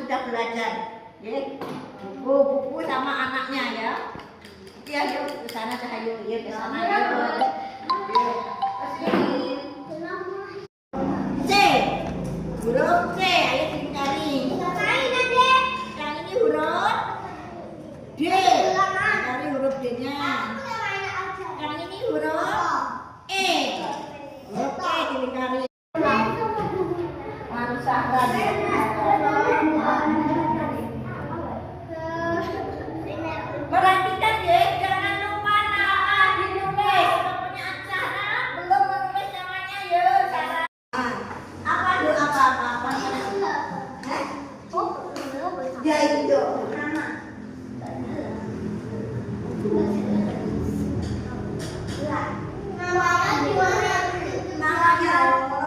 Sudah belajar, ya, buku sama anaknya ya. Ya, yuk ke sana Cahayu, ya ke sana yuk. C, huruf C, ayo dicari. Yang ini huruf D, cari huruf D-nya. Yang ini huruf E, huruf E dilingkari. Manusia